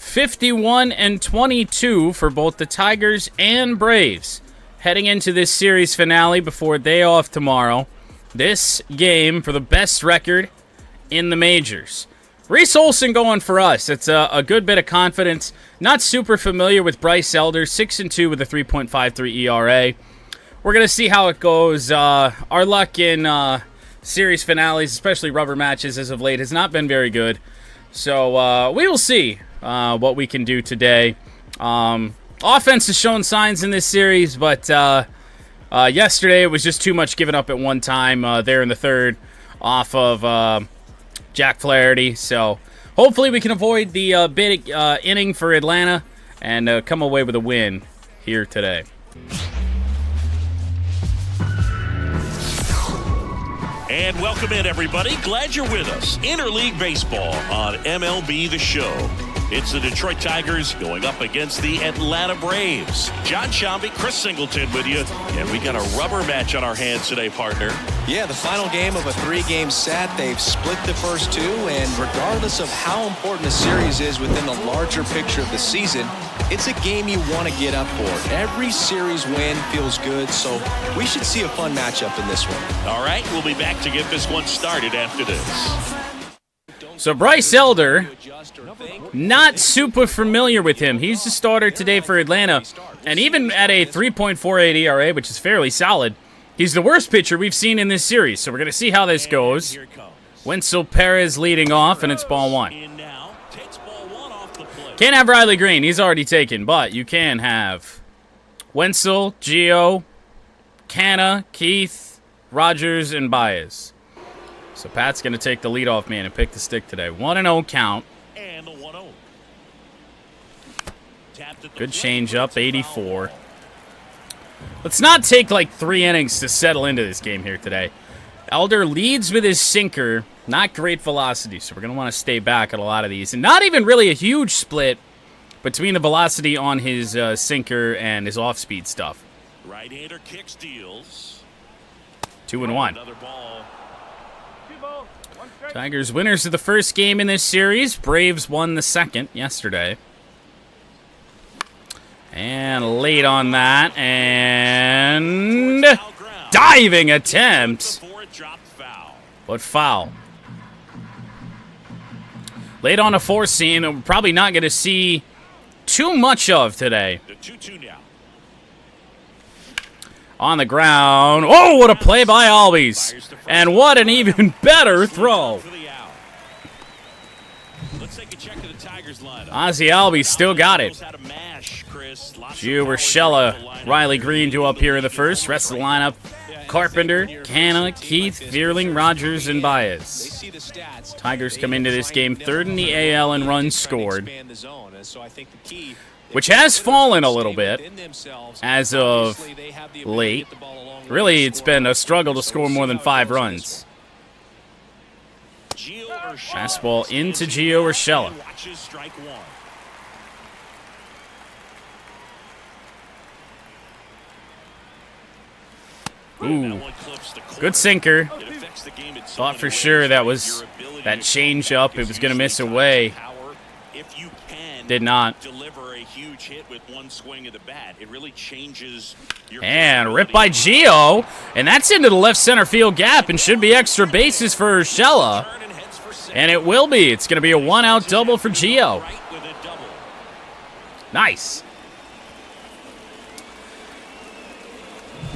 51-22 for both the Tigers and Braves. Heading into this series finale before a day off tomorrow. This game for the best record in the majors. Reese Olson going for us. It's a good bit of confidence. Not super familiar with Bryce Elder. 6-2 with a 3.53 ERA. We're going to see how it goes. Our luck in series finales, especially rubber matches as of late, has not been very good. So we will see what we can do today. Offense has shown signs in this series, but yesterday it was just too much given up at one time there in the third off of Jack Flaherty. So hopefully we can avoid the big inning for Atlanta and come away with a win here today. And welcome in, everybody. Glad you're with us. Interleague Baseball on MLB The Show. It's the Detroit Tigers going up against the Atlanta Braves. John Shambi, Chris Singleton with you. And we got a rubber match on our hands today, partner. Yeah, the final game of a three-game set. They've split the first two, and regardless of how important the series is within the larger picture of the season, it's a game you want to get up for. Every series win feels good, so we should see a fun matchup in this one. All right, we'll be back to get this one started after this. So Bryce Elder, not super familiar with him. He's the starter today for Atlanta, and even at a 3.48 ERA, which is fairly solid, he's the worst pitcher we've seen in this series. So we're going to see how this goes. Wenzel Perez leading off, and it's ball one. Can't have Riley Green. He's already taken, but you can have Wenzel, Gio, Canna, Keith, Rogers, and Baez. So Pat's going to take the leadoff man and pick the stick today. 1-0 count. And the 1-0. Good changeup, 84. Let's not take like 3 innings to settle into this game here today. Elder leads with his sinker. Not great velocity, so we're going to want to stay back at a lot of these. And not even really a huge split between the velocity on his sinker and his off-speed stuff. Right-hander kick steals. 2-1. Another ball. Tigers winners of the first game in this series. Braves won the second yesterday. And late on that. And diving attempt. But foul. Late on a four seam that we're probably not going to see too much of today. The 2-2 now. On the ground. Oh, what a play by Albies. And what an even better throw. Ozzie Albies still got it. Gio Urshela, Riley Green due up here in the first. Rest of the lineup, Carpenter, Canna, Keith, Vierling, Rogers, and Baez. Tigers come into this game third in the AL in runs scored, which has fallen a little bit as of late. Really, it's been a struggle to score more than 5 runs. Fastball into Gio Urshela. Ooh, good sinker. Thought for sure that was that change up. It was going to miss away. Did not. Deliver a huge hit with one swing of the bat. It really changes your and ripped by Gio, and that's into the left center field gap and should be extra bases for Urshela. And it will be. It's going to be a 1-out double for Gio. Nice.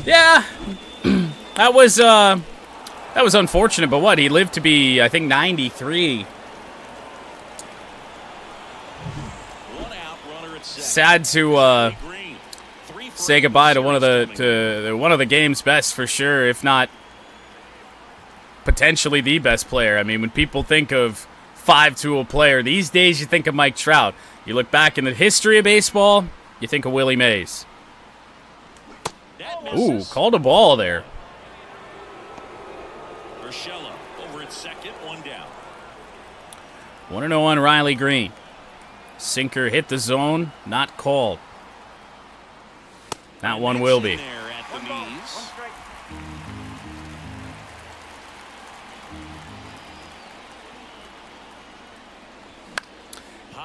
Yeah, that was unfortunate, but what? He lived to be, I think, 93. Sad to say goodbye to one of the game's best for sure, if not potentially the best player. I mean, when people think of 5-tool player these days, you think of Mike Trout. You look back in the history of baseball, you think of Willie Mays. Ooh, called a ball there. Urshela over at second, 1 down. 1-0 on Riley Green. Sinker hit the zone, not called. That one will be.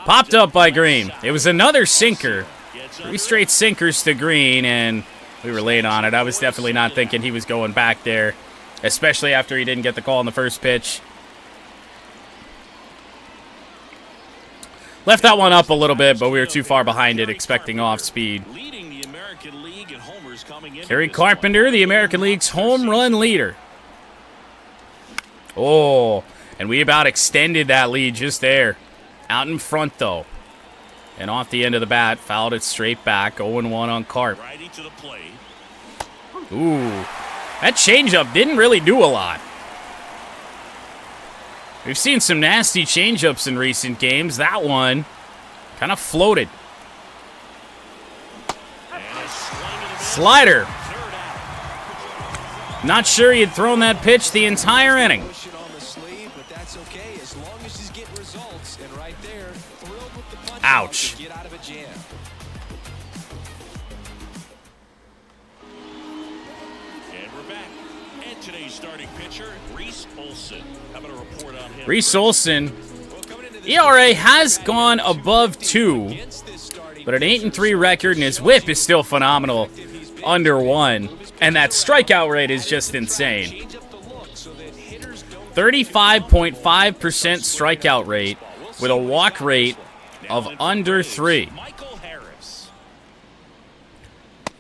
Popped up by Green. It was another sinker. 3 straight sinkers to Green, and we were late on it. I was definitely not thinking he was going back there, especially after he didn't get the call on the first pitch. Left that one up a little bit, but we were too far behind it, expecting off speed. Kerry Carpenter, the American League's home run leader. Oh, and we about extended that lead just there. Out in front, though. And off the end of the bat, fouled it straight back. 0-1 on Carp. Ooh, that changeup didn't really do a lot. We've seen some nasty changeups in recent games. That one kind of floated. Slider. Not sure he had thrown that pitch the entire inning. Ouch. And we're back. And today's starting pitcher, Reese Olson. How about a report on him? Reese Olson, ERA has gone above 2, but an 8-3 record, and his whip is still phenomenal, under 1. And that strikeout rate is just insane. 35.5% strikeout rate with a walk rate of under 3.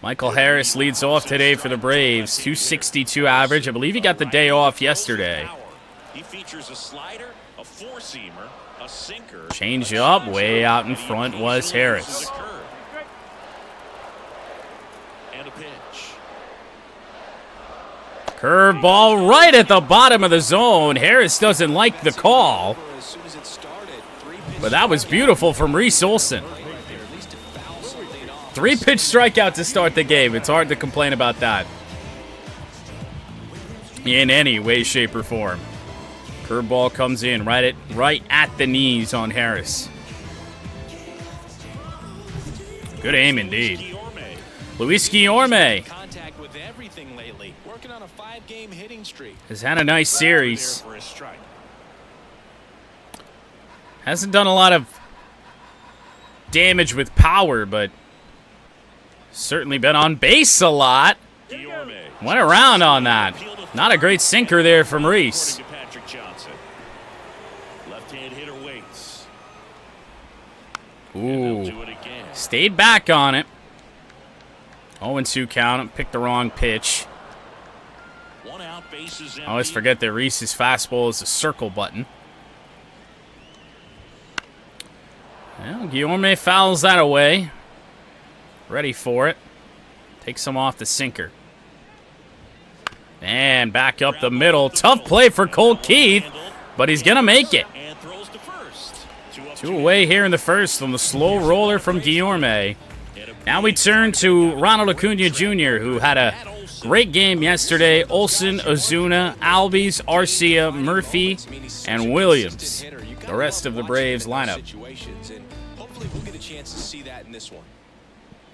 Michael Harris leads off today for the Braves. 262 average. I believe he got the day off yesterday. He features a slider, a four-seamer, a sinker. Change up. Way out in front was Harris. And a pitch. Curveball right at the bottom of the zone. Harris doesn't like the call. But that was beautiful from Reese Olson. 3-pitch strikeout to start the game. It's hard to complain about that in any way, shape, or form. Curveball comes in right at the knees on Harris. Good aim indeed. Luis Guillorme has had a nice series. Hasn't done a lot of damage with power, but certainly been on base a lot. Went around on that. Not a great sinker there from Reese. Ooh. Stayed back on it. 0-2 count. Picked the wrong pitch. I always forget that Reese's fastball is a circle button. Well, Guillorme fouls that away. Ready for it. Takes him off the sinker. And back up the middle. Tough play for Cole Keith, but he's going to make it. 2 away here in the first on the slow roller from Guillorme. Now we turn to Ronald Acuna Jr., who had a great game yesterday. Olson, Ozuna, Albies, Arcia, Murphy, and Williams. The rest of the Braves lineup. Hopefully we'll get a chance to see that in this one.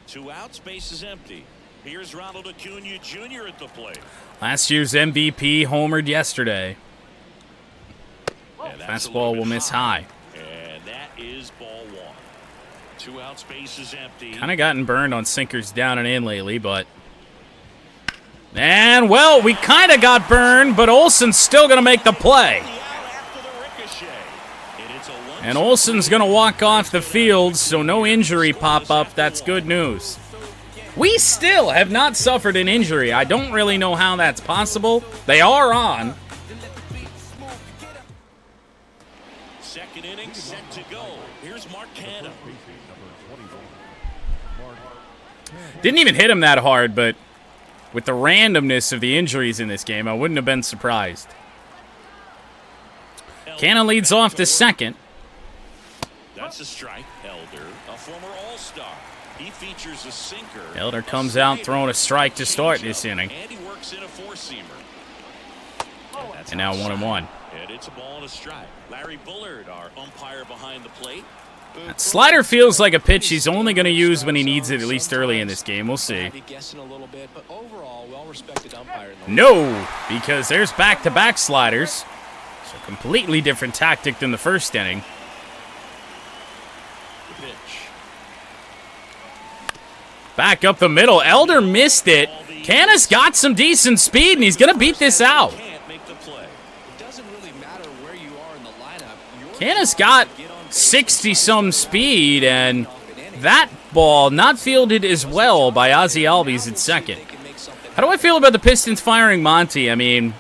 2 outs, base is empty. Here's Ronald Acuna Jr. at the plate. Last year's MVP homered yesterday. Fastball will miss high. And that is ball 1. 2 outs, base is empty. Kind of gotten burned on sinkers down and in lately, but... And, well, we kind of got burned, but Olson's still going to make the play. And Olson's going to walk off the field, so no injury pop-up. That's good news. We still have not suffered an injury. I don't really know how that's possible. They are on. Second inning set to go. Here's Mark Canha. Didn't even hit him that hard, but with the randomness of the injuries in this game, I wouldn't have been surprised. Canha leads off the second. That's a strike. Elder, a former All-Star. He features a sinker. Elder comes out throwing a strike to start this inning. And he works in a four-seamer. And now 1-1. And it's a ball and a strike. Larry Bullard, our umpire behind the plate. That slider feels like a pitch he's only going to use when he needs it, at least early in this game. We'll see. No, because there's back-to-back sliders. It's a completely different tactic than the first inning. Back up the middle. Elder missed it. Canis got some decent speed, and he's going to beat this out. Canis got 60-some speed, and that ball not fielded as well by Ozzy Albies at second. How do I feel about the Pistons firing Monty? I mean,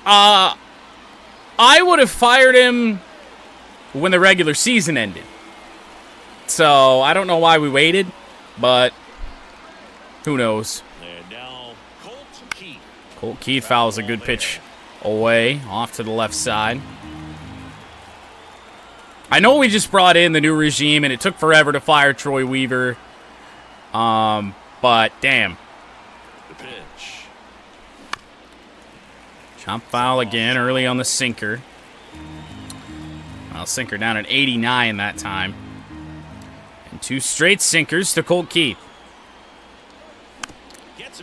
I would have fired him when the regular season ended. So I don't know why we waited, but who knows? And now Colt Keith fouls a good pitch away, off to the left side. I know we just brought in the new regime, and it took forever to fire Troy Weaver. But damn. the pitch. Chop foul again early on the sinker. Well, sinker down at 89 that time. And 2 straight sinkers to Colt Keith.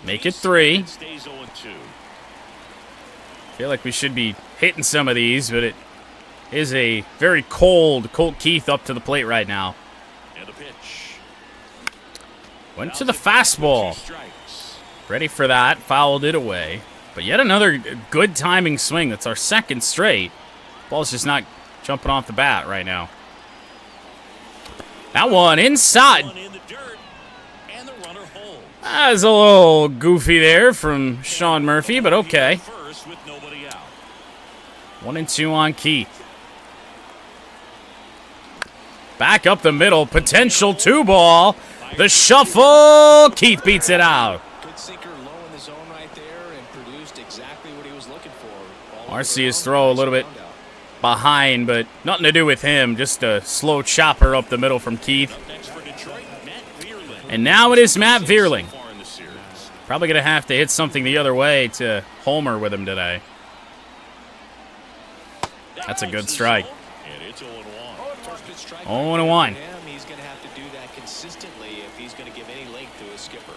Make it 3. Stays 0-2. Feel like we should be hitting some of these, but it is a very cold Colt Keith up to the plate right now. And the pitch. Went to the fastball. Ready for that. Fouled it away. But yet another good timing swing. That's our second straight. Ball's just not jumping off the bat right now. That one inside. One in the dirt, and the runner holds. That was a little goofy there from Sean Murphy, but okay. First with nobody out. 1-2 on Keith. Back up the middle. Potential 2-ball. The shuffle. Keith beats it out. Good sinker low in the zone right there and produced exactly what he was looking for. Marcia's throw a little bit behind, but nothing to do with him. Just a slow chopper up the middle from Keith. Up next for Detroit, Matt Vierling. And now it is Matt Vierling. Far in the series. Probably going to have to hit something the other way to homer with him today. That's a good strike. And it's 0-1. 0-1. He's going to have to do that consistently if he's going to give any length to his skipper.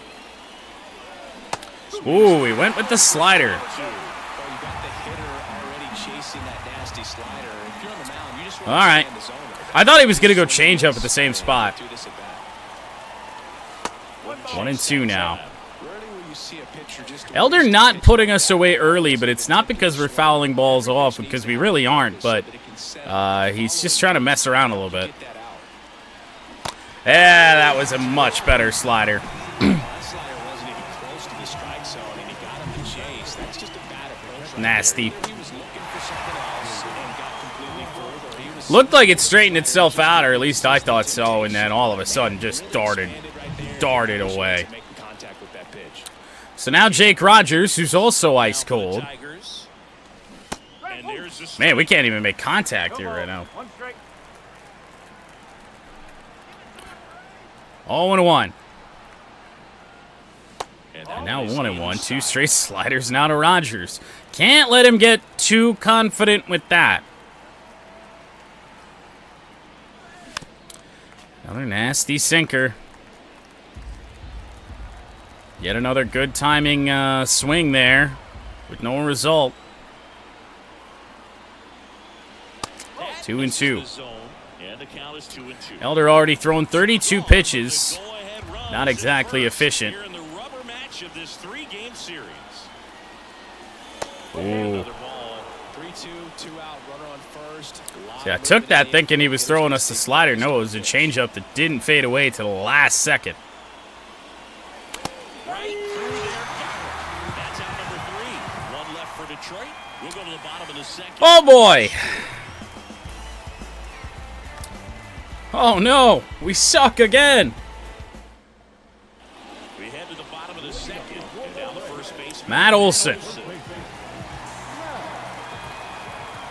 Ooh, he went with the slider. Well, you got the hitter already chasing that nasty slider. If you're on the mound, you just want All right. to stay in the zone. I thought he was going to go change up at the same spot. Do this at bat. 1-2 now. Rarely will you see a pitcher just Elder not putting us away early, but it's not because we're fouling balls off, because we really aren't, but he's just trying to mess around a little bit. get that out. Yeah, that was a much better slider. That slider wasn't even close to the strike zone, and he got him to chase. That's just a bad approach. Nasty. He was looking for something else and got completely fooled, or he was Looked like it straightened itself out, or at least I thought so, and then all of a sudden just darted away. making contact with that pitch. So now Jake Rogers, who's also ice cold. Tigers. And there's the Man, we can't even make contact here right now. 0-1. And now 1-1. 2 straight sliders now to Rogers. Can't let him get too confident with that. Another nasty sinker. Yet another good timing swing there with no result. 2-2. And the count is 2-2. Elder already thrown 32 pitches. Go-ahead run Not exactly efficient. here in the rubber match of this 3-game series. Ooh. Another ball. 3-2, 2 out, runner on first. See, I took that thinking he was throwing us the slider. No, it was a changeup that didn't fade away to the last second. Right through there. That's out number 3. 1 left for Detroit. We'll go to the bottom of the second. Oh, boy. Oh, no. We suck again. We head to the bottom of the second. And down the first base. Matt Olson.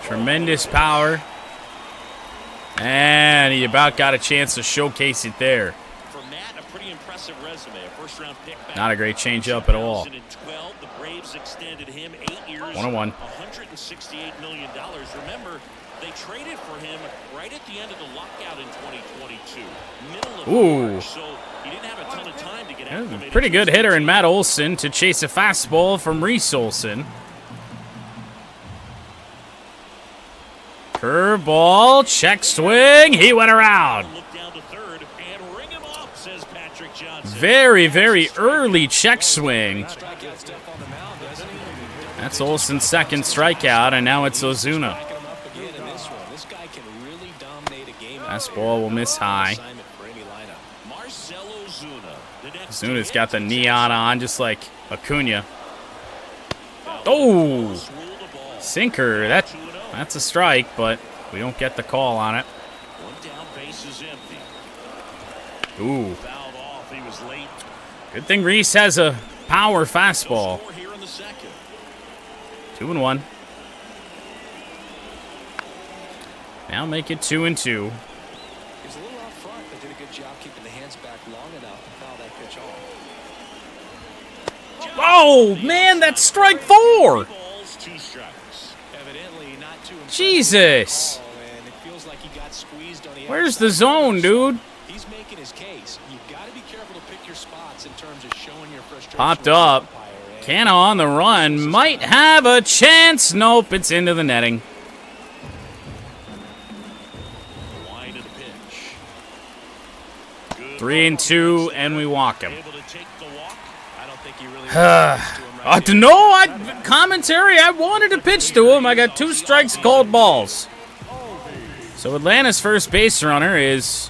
Tremendous power. And he about got a chance to showcase it there. For Matt, a pretty impressive resume. A first-round pick back. Not a great changeup at all. 2012, the Braves extended him 8 years. 1-1. $168 million. Remember, they traded for him right at the end of the lockout in 2022. Middle of Ooh. March, so he didn't have a ton of time to get Yeah, acclimated. pretty good hitter in Matt Olson to chase a fastball from Reese Olson. Curveball, check swing. He went around. Look down to third and ring him up, says Patrick Johnson. very, very early check swing. That's Olson's second strikeout, and now it's Ozuna. Fastball will miss high. Ozuna's got the neon on, just like Acuna. Oh! Sinker. That's a strike, but we don't get the call on it. Ooh. Good thing Reese has a power fastball. 2-1. Now make it 2-2. He was a little out front, but did a good job keeping the hands back long enough to foul that pitch off. Oh, man, that's strike 4. Jesus. Where's the zone, dude? He's making his case. You've got to be careful to pick your spots in terms of showing your frustration. Popped up. Canna on the run. Might have a chance. Nope, it's into the netting. Wide of the pitch. 3-2, and we walk him. Able to take the walk. I don't think he really Commentary, I wanted to pitch to him. I got 2 strikes, called balls. So Atlanta's first base runner is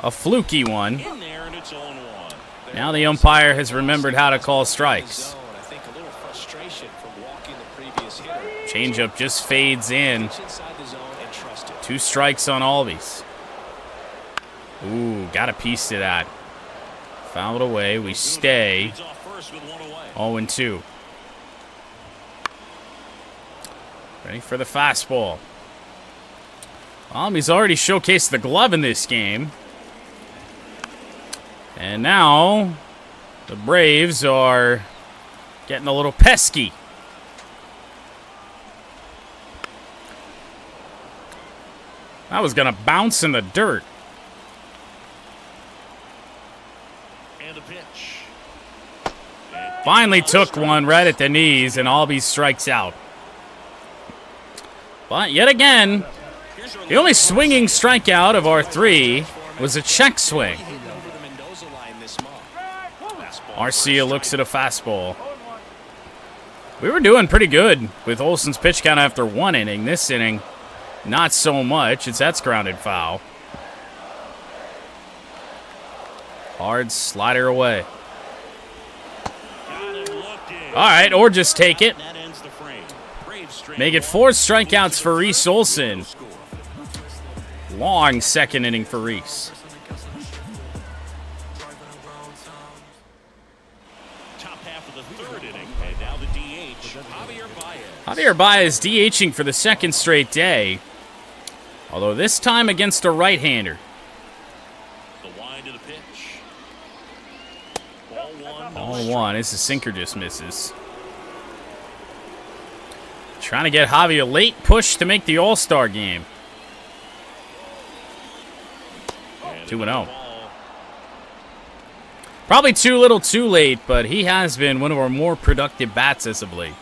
a fluky one. In there, and it's 0-1. Now the umpire has remembered how to call strikes. I think a little frustration from walking the previous hitter. Changeup just fades in. Inside the zone and trust it. 2 strikes on Albies. Ooh, got a piece to that. Fouled away. We stay. Leads off first with 1 away. 0-2. Ready for the fastball. He's already showcased the glove in this game. And now the Braves are getting a little pesky. That was going to bounce in the dirt. And a pitch. Finally took one right at the knees, and Albies strikes out. But yet again, the only swinging strikeout of our 3 was a check swing. Arcia looks at a fastball. We were doing pretty good with Olson's pitch count after 1 inning. This inning, not so much. That's grounded foul. Hard slider away. All right, or just take it. Make it 4 strikeouts for Reese Olson. Long second inning for Reese. Top half of the 3rd inning, and now the DH, Javier Baez. Javier Baez DHing for the 2nd straight day, although this time against a right-hander. The wind of the pitch. Ball 1. Ball 1. This is sinker just misses. Trying to get Javi a late push to make the All-Star game. 2-0. Probably too little too late, but he has been one of our more productive bats as of late.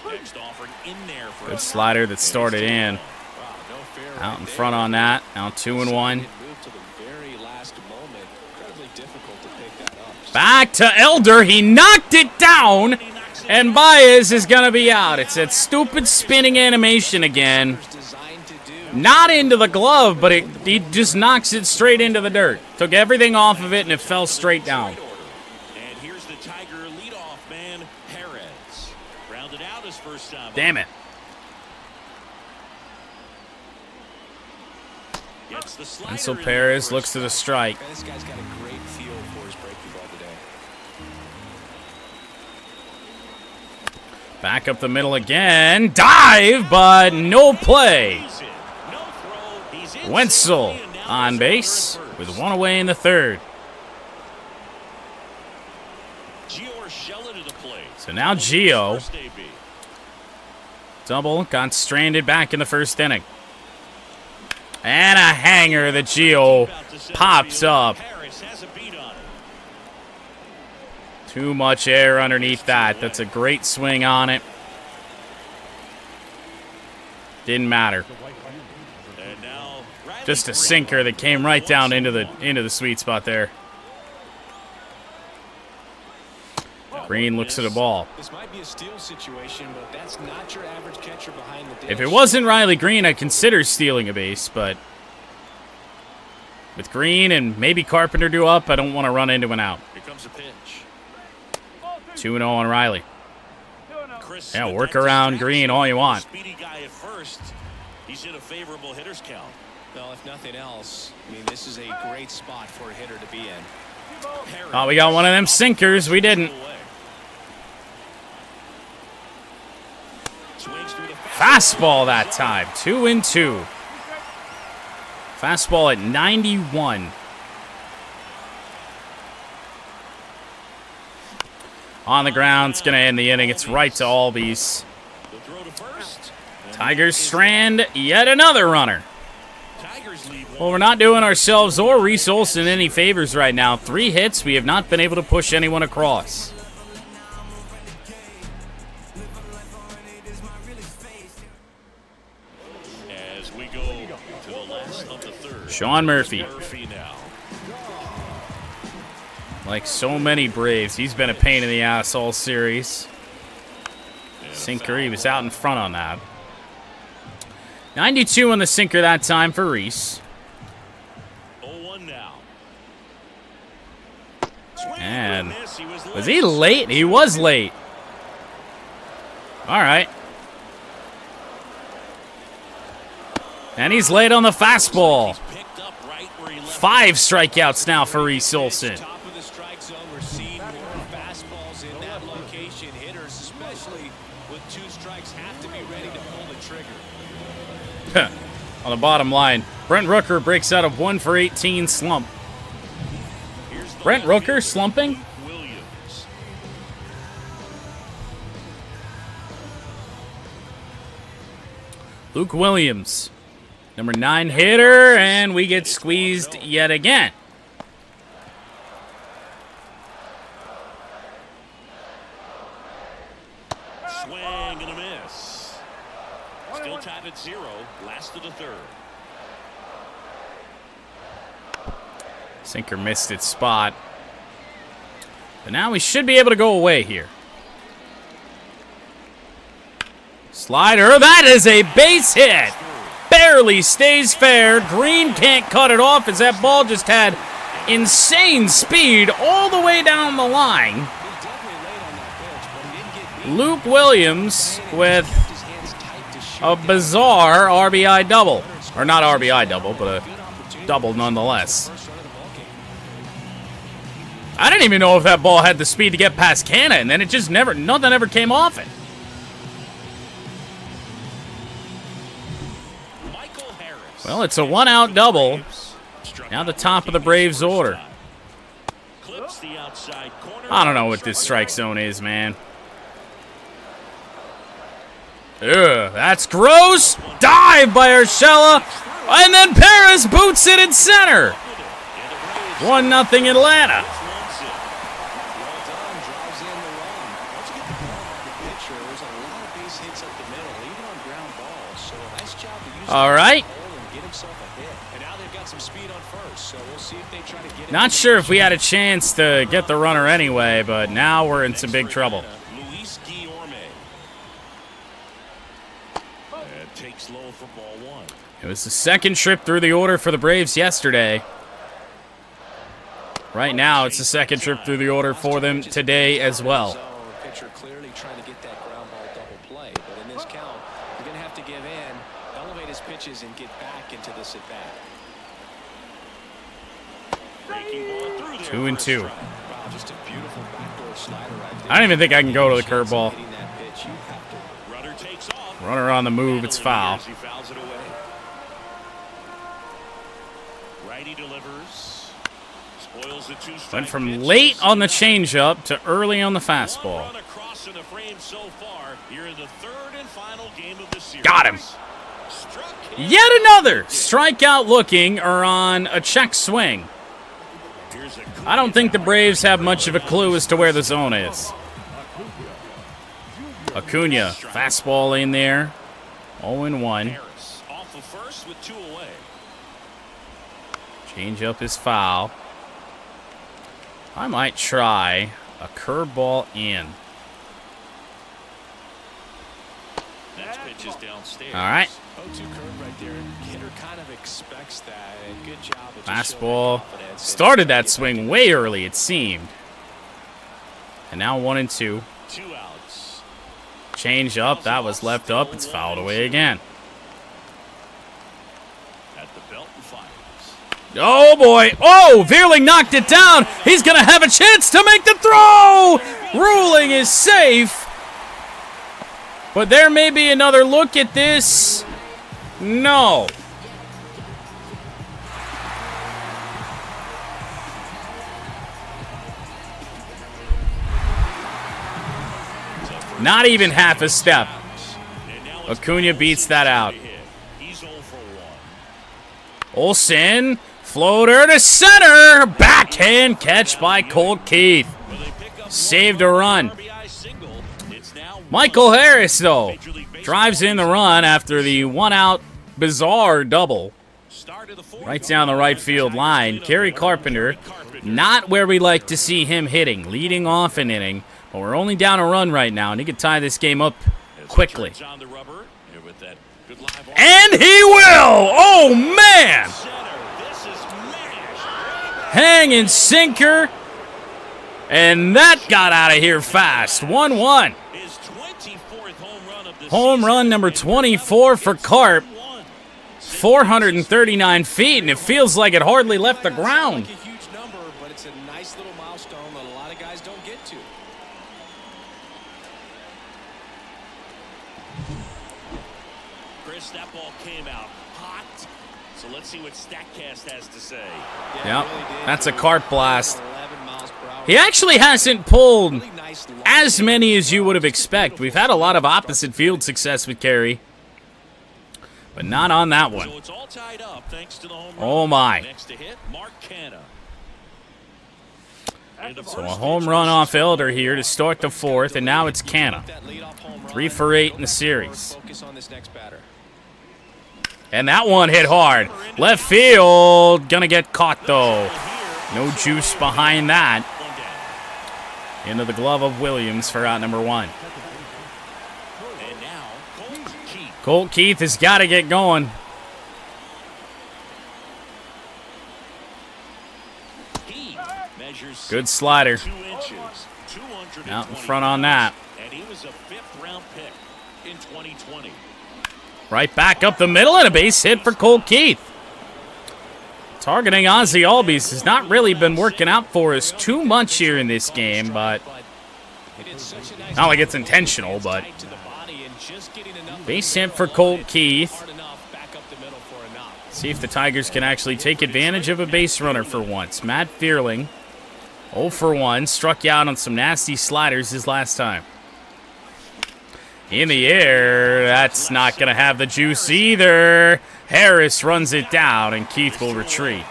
Next offering in there for Good slider that started in. Out in front on that. Now 2-1. Back to Elder. He knocked it down. And Baez is going to be out. It's that stupid spinning animation again. Not into the glove, but he just knocks it straight into the dirt. Took everything off of it, and it fell straight down. And here's the Tiger leadoff man, Perez. Rounded out his first time. Damn it. Ansel Perez looks to the strike. This guy's got a great feel for his breaking ball today. Back up the middle again. Dive, but no play. Wenzel on base with 1 away in the 3rd. So now Gio. Double, got stranded back in the 1st inning. And a hanger that Gio pops up. Too much air underneath that. That's a great swing on it. Didn't matter. Just a sinker that came right down into the sweet spot there. Green looks at the ball. This might be a steal situation, but that's not your average catcher behind the dish. If it wasn't Riley Green, I'd consider stealing a base, but with Green and maybe Carpenter due up, I don't want to run into an out. Here comes a pitch. 2-0 on Riley. Yeah, work around Green all you want. Speedy guy at first. He's in a favorable hitter's count. Well, if nothing else, I mean, this is a great spot for a hitter to be in. Oh, we got one of them sinkers. We didn't. Fastball that time. 2-2. Fastball at 91. On the ground. It's going to end the inning. It's right to Albies. Tigers strand yet another runner. Well, we're not doing ourselves or Reese Olson any favors right now. 3 hits. We have not been able to push anyone across. As we go to the last of the third. Sean Murphy. Like so many Braves, he's been a pain in the ass all series. Sinker, he was out in front on that. 92 on the sinker that time for Reese. 0-1 now. And was he late? He was late. All right. And he's late on the fastball. 5 strikeouts now for Reese Olson. Top of the strike zone, we're seeing more fastballs in that location. Hitters, especially with 2 strikes, have to be ready to pull the trigger. On the bottom line, Brent Rooker breaks out of 1 for 18 slump. Brent Rooker slumping? Luke Williams, number 9 hitter, and we get squeezed yet again. Swing and a miss. Still tied at 0. Last of the third. Sinker missed its spot. But now we should be able to go away here. Slider, that is a base hit. Barely stays fair. Green can't cut it off as that ball just had insane speed all the way down the line. Luke Williams with a bizarre RBI double. Or not RBI double, but a double nonetheless. I didn't even know if that ball had the speed to get past Canna, and then it just nothing ever came off it. Well, it's a 1-out double. Now the top of the Braves order. I don't know what this strike zone is, man. Ugh, that's gross. Dive by Urshela. And then Paris boots it in center. 1-0 Atlanta. All right. Not sure if we had a chance to get the runner anyway, but now we're in some big trouble. It was the second trip through the order for the Braves yesterday. Right now, it's the second trip through the order for them today as well. Pitcher clearly trying to get that ground ball double play, but in this count, you're going to have to give in, elevate his pitches, and get back into this at bat. 2-2. I don't even think I can go to the curveball. Runner on the move, it's foul. Went from late on the changeup to early on the fastball. Got him. Yet another strikeout looking or on a check swing. I don't think the Braves have much of a clue as to where the zone is. Acuna, fastball in there. 0-1. Change-up is foul. I might try a curveball in. Next pitch is downstairs. All right. 0-2 curve right there. Hitter kind of expects that. And good job of just Fastball. showing that confidence. Started that swing way early, it seemed. And now 1-2. 2 outs. Change up. That was left up. It's fouled away again. At the belt and fires. Oh, boy. Oh, Veerling knocked it down. He's going to have a chance to make the throw. Ruling is safe. But there may be another look at this. No. Not even half a step. Acuna beats that out. He's 0 for 1. Olson, floater to center. Backhand catch by Colt Keith. Saved a run. Michael Harris, though, drives in the run after the one-out bizarre double. Right down the right field line. Gary Carpenter, not where we like to see him hitting, leading off an inning. But we're only down a run right now, and he could tie this game up quickly. And he will! Oh, man! Hanging sinker. And that got out of here fast. 1-1. Home run number 24 for Carp. 439 feet, and it feels like it hardly left the ground. A huge number, but it's a nice little milestone that a lot of guys don't get to. Chris, that ball came out hot. So let's see what StatCast has to say. Yep, that's a Carp blast. He actually hasn't pulled as many as you would have expected. We've had a lot of opposite field success with Carey, but not on that one. So it's all tied up thanks to the home run. Oh, my. Next to hit, Mark Canha. So a home run off Elder here to start the fourth, and now it's Canha. 3 for 8 in the series. Focus on this next batter. And that one hit hard. Left field. Gonna get caught, though. No juice behind that. Into the glove of Williams for out number 1. And now, Keith. Colt Keith has got to get going. He measures Good slider. 2 inches, Out in front on that. and he was a 5th-round pick in 2020. Right back up the middle and a base hit for Colt Keith. Targeting Ozzie Albies has not really been working out for us too much here in this game, but not like it's intentional, but base hit for Colt Keith. See if the Tigers can actually take advantage of a base runner for once. Matt Fearling, 0 for 1, struck you out on some nasty sliders his last time. In the air, that's not going to have the juice either. Harris runs it down, and Keith will retreat.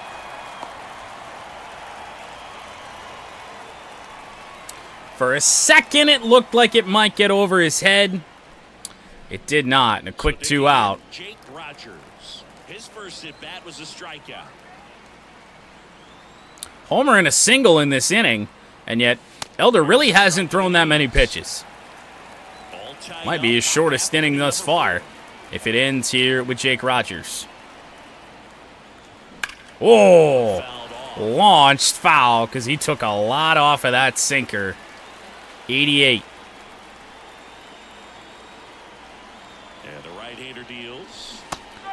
For a second, it looked like it might get over his head. It did not, and a quick 2 out. Jake Rogers. His first at-bat was a strikeout. Homer and a single in this inning, and yet Elder really hasn't thrown that many pitches. Might be his shortest inning thus far, if it ends here with Jake Rogers. Oh, launched foul because he took a lot off of that sinker. 88. And the right-hander deals.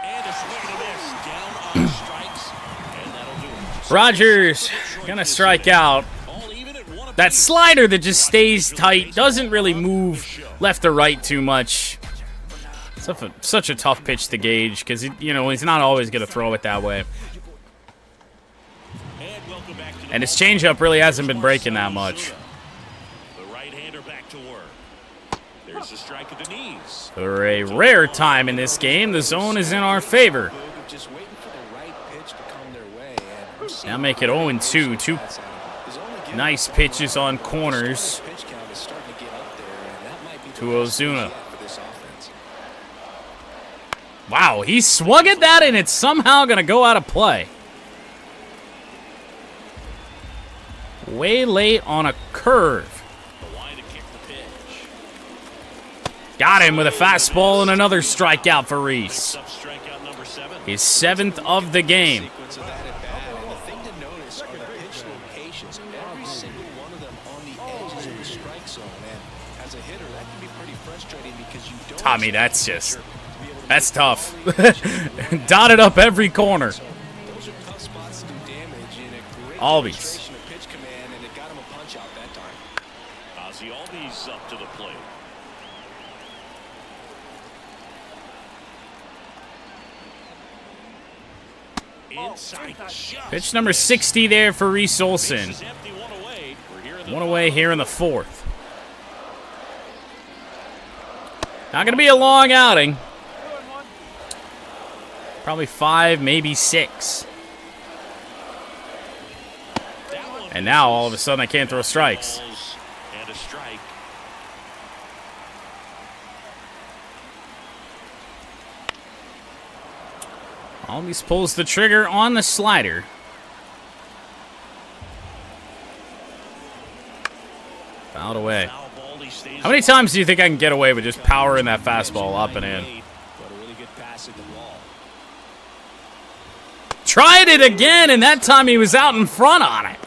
And a swing and a miss. Down on strikes. And that'll do it. Rogers gonna strike out. That slider that just stays tight, doesn't really move left or right too much. Such a tough pitch to gauge because, he's not always going to throw it that way. And his changeup really hasn't been breaking that much. The right-hander back to work. There's a strike at the knees. For a rare time in this game, the zone is in our favor. Just waiting for the right pitch to come their way. And Now make it 0-2. 2 nice pitches on corners to Ozuna. Wow, he swung at that and it's somehow going to go out of play. way late on a curve. Got him with a fastball and another strikeout for Reese. His 7th of the game. Tommy, that's tough. Dotted up every corner. Always. Up to the plate. Pitch number 60 there for Reese Olson. One away here in the 4th. Not going to be a long outing. Probably 5, maybe 6. And now, all of a sudden, I can't throw strikes. And a strike. Always pulls the trigger on the slider. Fouled away. How many times do you think I can get away with just powering that fastball up and in? Tried it again, and that time he was out in front on it.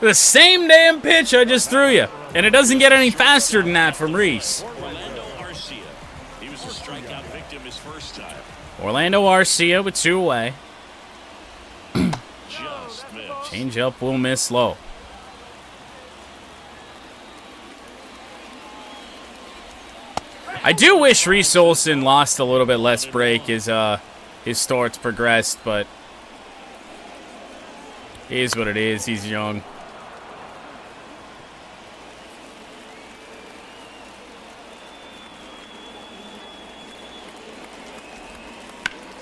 The same damn pitch I just threw you. And it doesn't get any faster than that from Reese. He was a strikeout victim his first time. Orlando Arcia with 2 away. Just missed. Changeup will miss low. I do wish Reese Olson lost a little bit less break as his starts progressed, but it is what it is. He's young.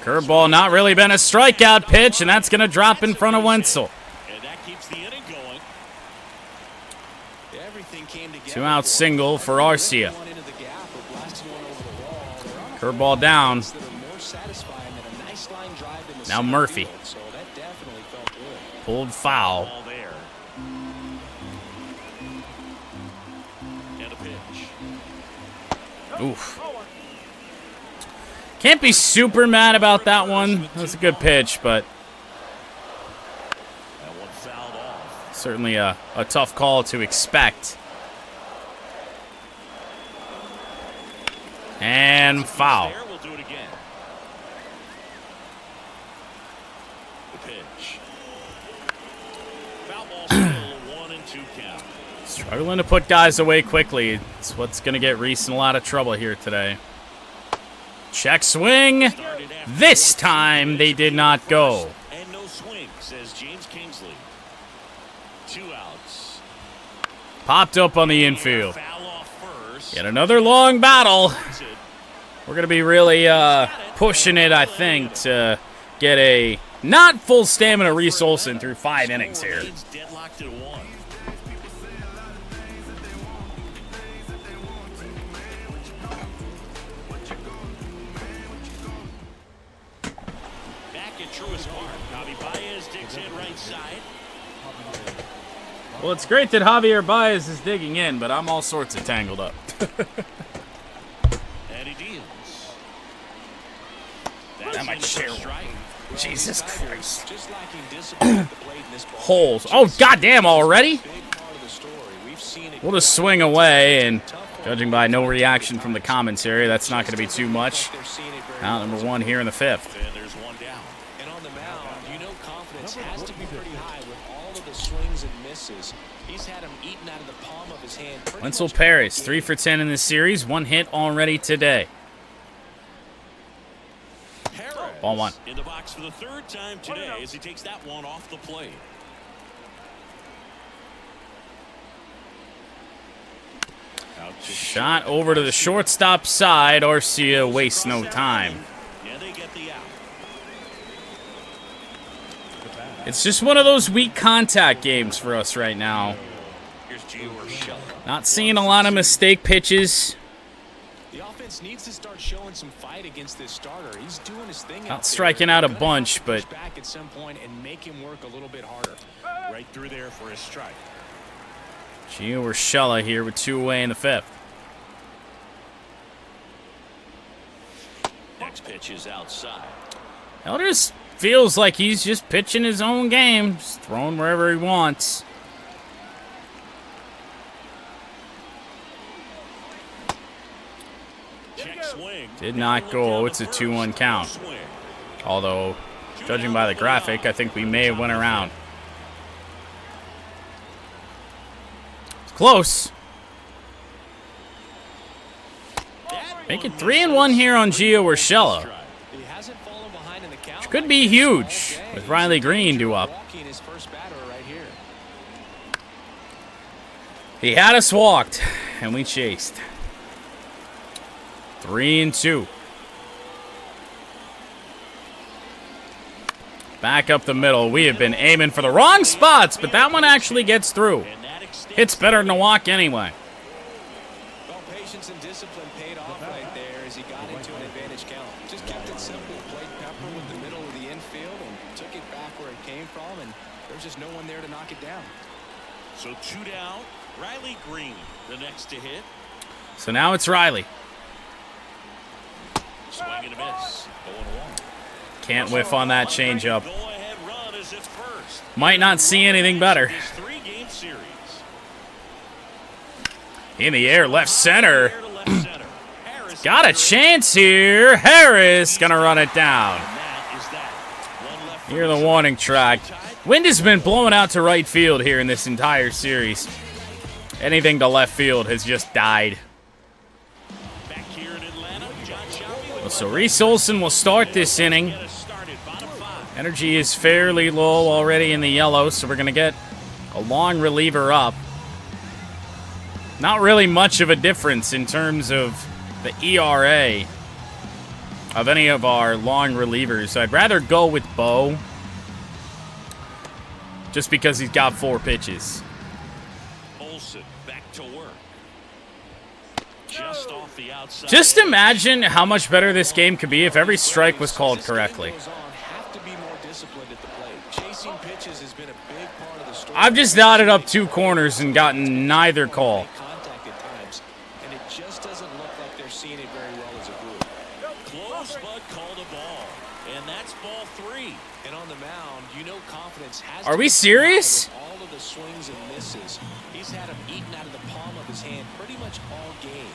Curveball not really been a strikeout pitch, and that's going to drop in front of Wenzel. And that keeps the inning going. 2-out single for Arcia. Curveball down. Now Murphy. Pulled foul. Oof. Can't be super mad about that one. That's a good pitch, but certainly a tough call to expect. And foul. Struggling to put guys away quickly. It's what's going to get Reese in a lot of trouble here today. Check swing. This time they did not go. And no swing, says James Kingsley. 2 outs. Popped up on the infield. Yet another long battle. We're going to be really pushing it, I think, to get a not full stamina Reese Olson through 5 innings here. Well, it's great that Javier Baez is digging in, but I'm all sorts of tangled up. And he deals. That might share. Jesus Christ. Holes. Oh, goddamn, already? We'll just swing away, and judging by no reaction from the commentary, that's not going to be too much. Out number 1 here in the 5th. And there's 1 down. And on the mound, you know confidence has to be pretty high with all of the swings and misses. He's had him eaten out of the palm of his hand. Wenzel Paris, 3 for 10 in this series, 1 hit already today. Ball 1. In the box for the 3rd time today as he takes that one off the plate. Shot over to the shortstop side. Arcia wastes no time. And they get the out. It's just one of those weak contact games for us right now. Not seeing a lot of mistake pitches. offense needs to start showing some fight against this starter. He's doing his thing. Not striking out a bunch, but back at some point and make him work a little bit harder. Right through there for a strike. Gio Urshela here with 2 away in the 5th. Next pitch is outside. Elders feels like he's just pitching his own game, just throwing wherever he wants. Did not go. It's a 2-1 count. Although, judging by the graphic, I think we may have went around. It's close. Make it 3-1 here on Gio Urshela. Which could be huge with Riley Green due up. He had us walked, and we chased. 3-2. Back up the middle. We have been aiming for the wrong spots, but that one actually gets through. Hits better than a walk anyway. Well, patience and discipline paid off right there as he got into an advantage count. Just kept it simple, played pepper with the middle of the infield and took it back where it came from, and there's just no one there to knock it down. So 2 down. Riley Green, the next to hit. So now it's Riley. Swing and a miss. 0-1. Can't whiff on that changeup. Go-ahead run is at first. Might not see anything better. This 3-game series. In the air, left center. Got a chance here. Harris gonna run it down. Near the warning track. Wind has been blowing out to right field here in this entire series. Anything to left field has just died. So Reese Olson will start this inning. Energy is fairly low already in the yellow, so we're going to get a long reliever up. Not really much of a difference in terms of the ERA of any of our long relievers. I'd rather go with Bo just because he's got 4 pitches. Olson back to work. Just off the outside. Just imagine how much better this game could be if every strike was called correctly. I've just dotted up 2 corners and gotten neither call. Close, but called a ball. And that's ball 3. And on the mound, you know confidence has. Are we serious? All of the swings and misses. He's had them eaten out of the palm of his hand pretty much all game.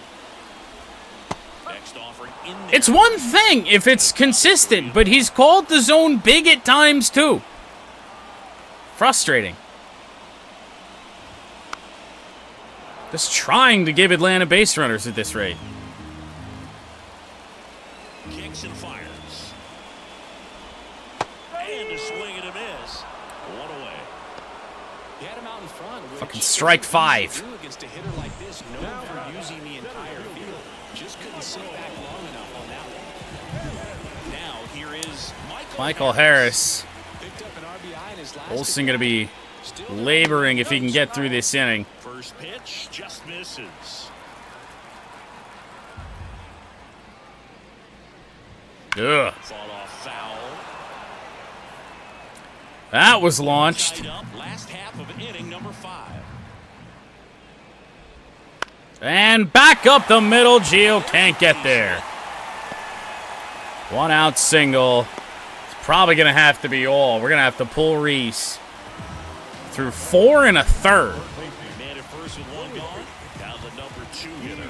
Next offering in there. It's one thing if it's consistent, but he's called the zone big at times too. Frustrating. Just trying to give Atlanta base runners at this rate. Kicks and fires. And a swing and a miss. 1 away. He had him out in front. Fucking strike 5. Against a hitter like this, known for using the entire field. Just couldn't sit back long enough on that one. Now here is Michael Harris. Picked up an RBI in his last. Olson going to be laboring if he can get through this inning. First pitch just misses. Ugh. Fought off foul. That was launched. Tied up last half of inning number 5. And back up the middle. Gio can't get there. 1 out single. It's probably going to have to be all. We're going to have to pull Reese through 4 1/3. Man at first with 1 gone. Down the number 2 hitter.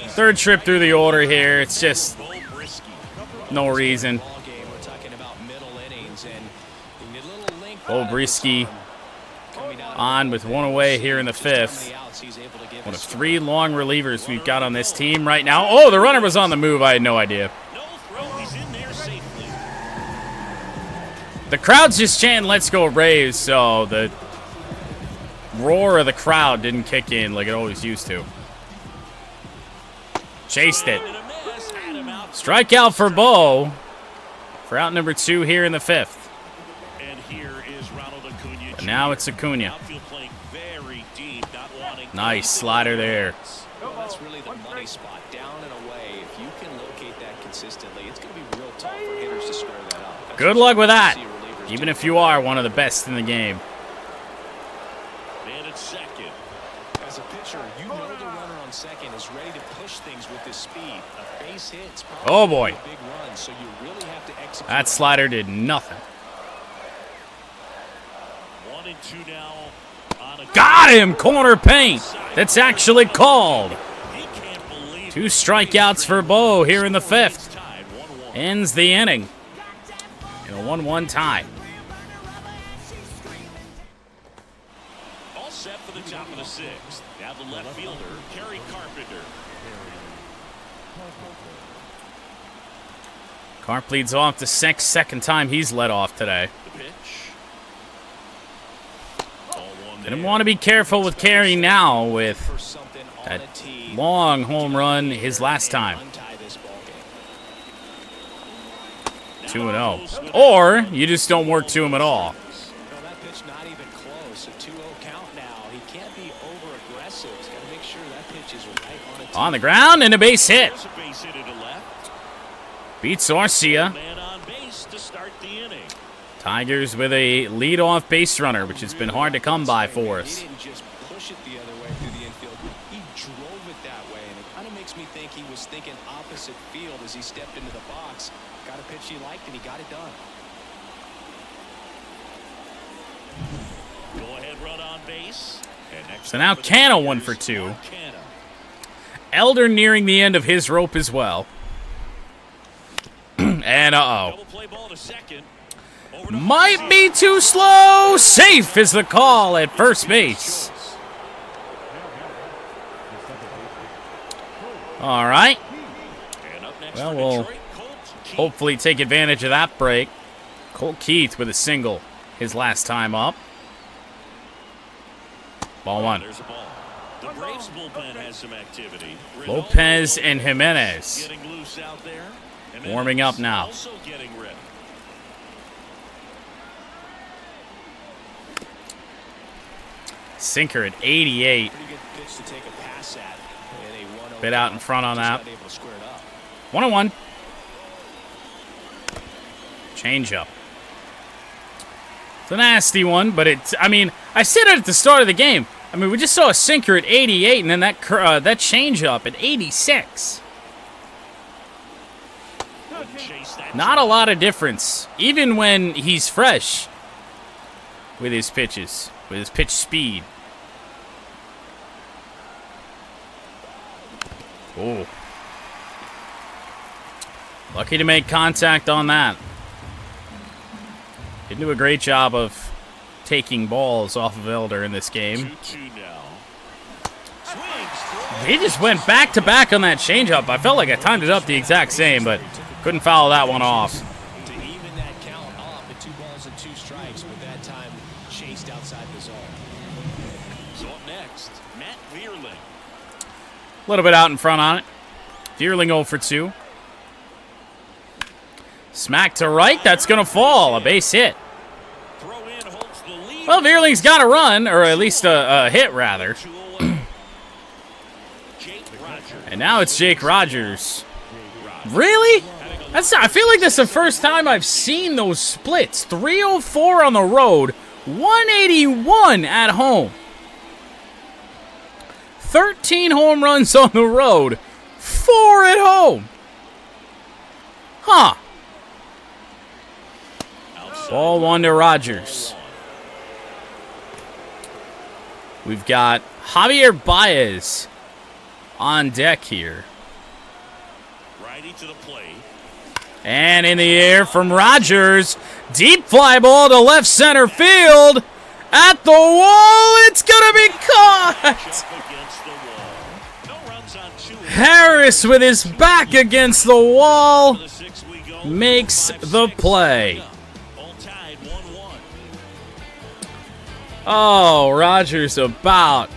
3rd trip through the order here. It's just no reason. We're talking about middle innings and Bo Brisky on with 1 away here in the 5th. One of 3 long relievers we've got on this team right now. Oh, the runner was on the move. I had no idea. No throw. He's in there safely. The crowd's just chanting, "Let's go Braves," so the roar of the crowd didn't kick in like it always used to. Chased it. Strikeout for Bo for out number 2 here in the 5th. And here is Ronald Acuna. But now it's Acuna. Outfield playing very deep, not wanting. Nice slider there. Well, that's really the money spot, down and away. If you can locate that consistently, it's going to be real tough for hitters to square that up. Good luck with that, even if you are one of the best in the game. And it's second. As a pitcher, you know the runner on second is ready to push things with his speed. A base hit's probably Oh boy, a big run, so you really have to execute. that slider did nothing. 1-2 now. Got him! Corner paint. That's actually called. 2 strikeouts for Bo here in the 5th. Ends the inning in a 1-1 tie. All set for the top of the 6th. Now the left fielder, Kerry Carpenter. Carp leads off the second time he's led off today. The pitch. Didn't want to be careful with Kerry now with that long home run his last time. 2-0. Or you just don't work to him at all. That pitch not even close. A 2-0 count now. He can't be over-aggressive. He's got to make sure that pitch is right on the ground and a base hit. There's a base hit to left. Beats Arcia. Man on base to start the inning. Tigers with a leadoff base runner, which has been hard to come by for us. He didn't just push it the other way through the infield. He drove it that way, and it kind of makes me think he was thinking opposite field as he stepped into the box. Got a pitch he liked, and he got it done. Go ahead, run on base. So now Cano 1 for 2. Elder nearing the end of his rope as well. And Double play ball to second. might be too slow. Safe is the call at first base. All right. Well, we'll hopefully take advantage of that break. Colt Keith with a single his last time up. Ball 1. There's a ball. The Braves bullpen has some activity. Lopez and Jimenez getting loose out there. warming up now. Also getting ready. Sinker at 88. Pretty good pitch to take a pass at. Bit out in front on that. 1-1. Changeup. It's a nasty one, but it's, I mean, I said it at the start of the game. I mean, we just saw a sinker at 88 and then that changeup at 86. Not a lot of difference, even when he's fresh with his pitches, with his pitch speed. Oh. Lucky to make contact on that. Didn't do a great job of taking balls off of Elder in this game. 2-2 now. They just went back-to-back on that changeup. I felt like I timed it up the exact same, but couldn't foul that one off. To even that count off at 2 balls and 2 strikes, but that time chased outside the zone. So up next, Matt Vierling. A little bit out in front on it. Vierling 0 for 2. Smack to right. That's going to fall. A base hit. Well, Vierling's got a run, or at least a hit, rather. And now it's Jake Rogers. Really? I feel like that's the first time I've seen those splits. 304 on the road, 181 at home. 13 home runs on the road, 4 at home. Huh. Ball 1 to Rogers. We've got Javier Baez on deck here. Righty to the plate. And in the air from Rogers. Deep fly ball to left center field. At the wall, it's going to be caught. Harris with his back against the wall makes the play. Oh, Rogers about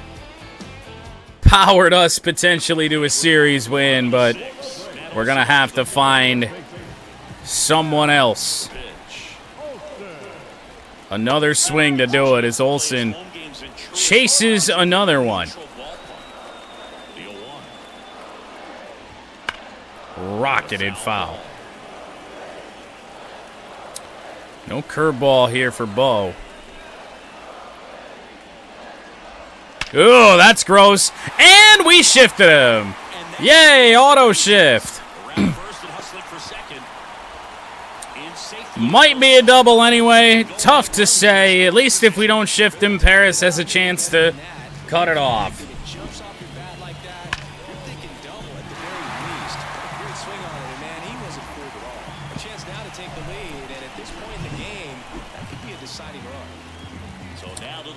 powered us potentially to a series win, but we're going to have to find someone else. Another swing to do it as Olson chases another one. rocketed foul. No curveball here for Bo. Oh, that's gross. And we shifted him. Yay, auto shift. Might be a double anyway. Tough to say. At least if we don't shift him, Paris has a chance to cut it off.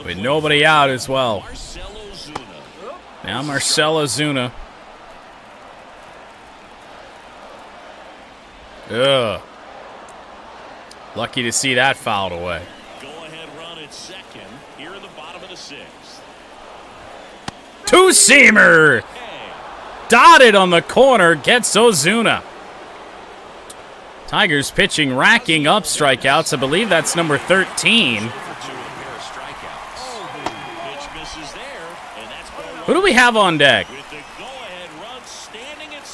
With nobody out as well. Now Marcell Ozuna. Ugh. Lucky to see that fouled away. Go-ahead run at second here in the bottom of the sixth. Two-seamer! Dotted on the corner, gets Ozuna. Tigers pitching, racking up strikeouts. I believe that's number 13. Who do we have on deck?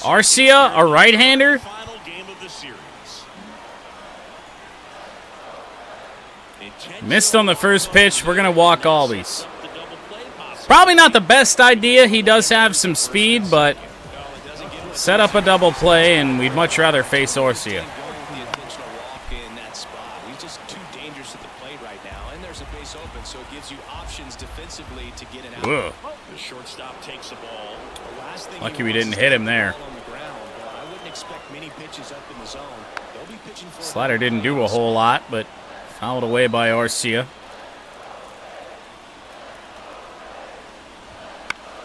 Arcia, a right-hander? Missed on the first pitch. We're going to walk Albies. Probably not the best idea. He does have some speed, but set up a double play, and we'd much rather face Arcia. Ugh. The shortstop takes the ball. Lucky we didn't hit him there. Slider didn't do a whole lot, but fouled away by Arcia.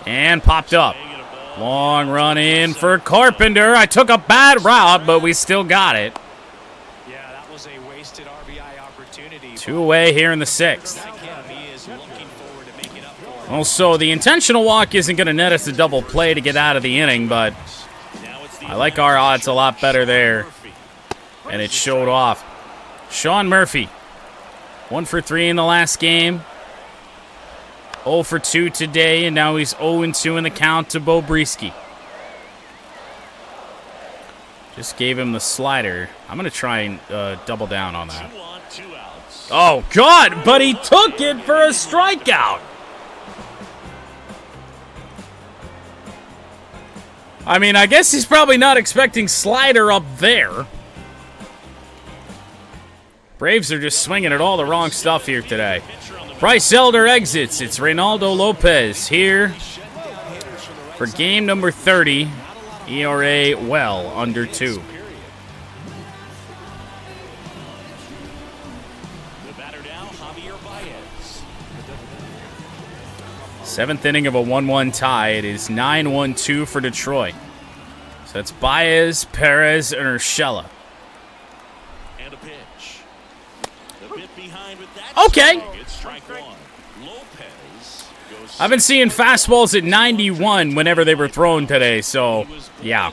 And popped up. Long run in for Carpenter. I took a bad route, but we still got it. Yeah, that was a wasted RBI opportunity. 2 away here in the sixth. Also, the intentional walk isn't going to net us a double play to get out of the inning, but I like our odds a lot better there. And it showed off. Sean Murphy, 1 for 3 in the last game. 0 for 2 today, and now he's 0-2 in the count to Bo Brisky. Just gave him the slider. I'm going to try and double down on that. Oh, God, but he took it for a strikeout. I mean, I guess he's probably not expecting slider up there. Braves are just swinging at all the wrong stuff here today. Bryce Elder exits. It's Reynaldo Lopez here for game number 30. ERA well under 2. Seventh inning of a 1-1 tie. It is 9-1-2 for Detroit. So that's Baez, Perez, and Urshela. And a pitch. A bit behind with that. Okay. It's strike one. Lopez goes. I've been seeing fastballs at 91 whenever they were thrown today, so yeah.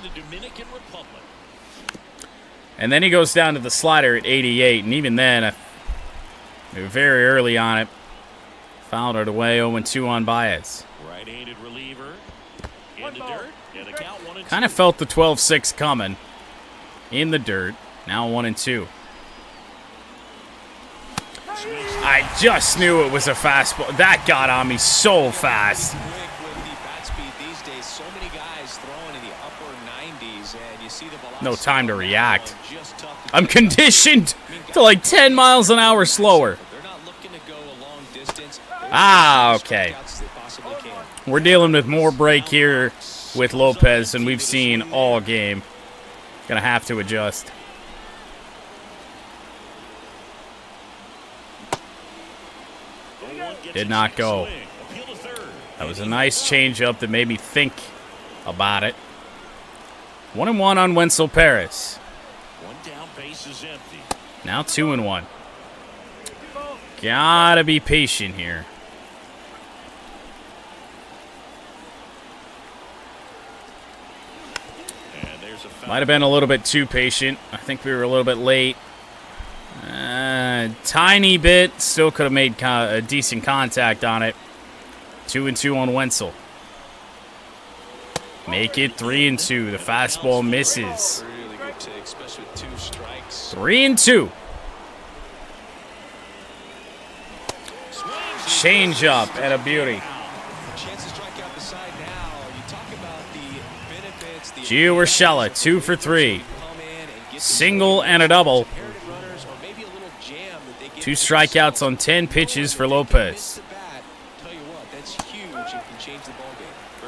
And then he goes down to the slider at 88, and even then, we were very early on it. Fouled it away, 0-2 on Baez. Right-handed reliever in the dirt. And a count 1-2. Kind of felt the 12-6 coming. In the dirt. Now 1-2. I just knew it was a fastball. That got on me so fast. No time to react. I'm conditioned to like 10 miles an hour slower. Ah, okay. We're dealing with more break here with Lopez than we've seen all game. Gonna have to adjust. Did not go. That was a nice changeup that made me think about it. 1-1 on Wenzel Perez. One down, base is empty. Now 2-1. Gotta be patient here. Might have been a little bit too patient. I think we were a little bit late. Tiny bit. Still could have made a decent contact on it. 2-2 on Wenzel. Make it 3-2. The fastball misses. 3-2. Change up and a beauty. Gio Urshela, 2 for 3. Single and a double. 2 strikeouts on 10 pitches for Lopez.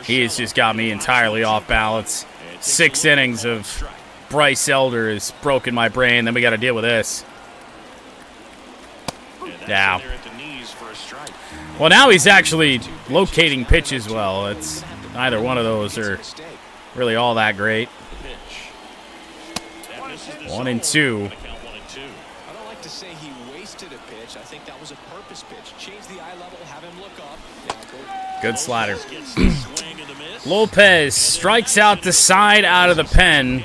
He has just got me entirely off balance. 6 innings of Bryce Elder has broken my brain. Then we got to deal with this. Now. Well, now he's actually locating pitches well. It's neither one of those are really all that great. 1-2. I don't like to say he wasted a pitch. I think that was a purpose pitch. Change the eye level, have him look up. Good slider. Lopez strikes out the side out of the pen.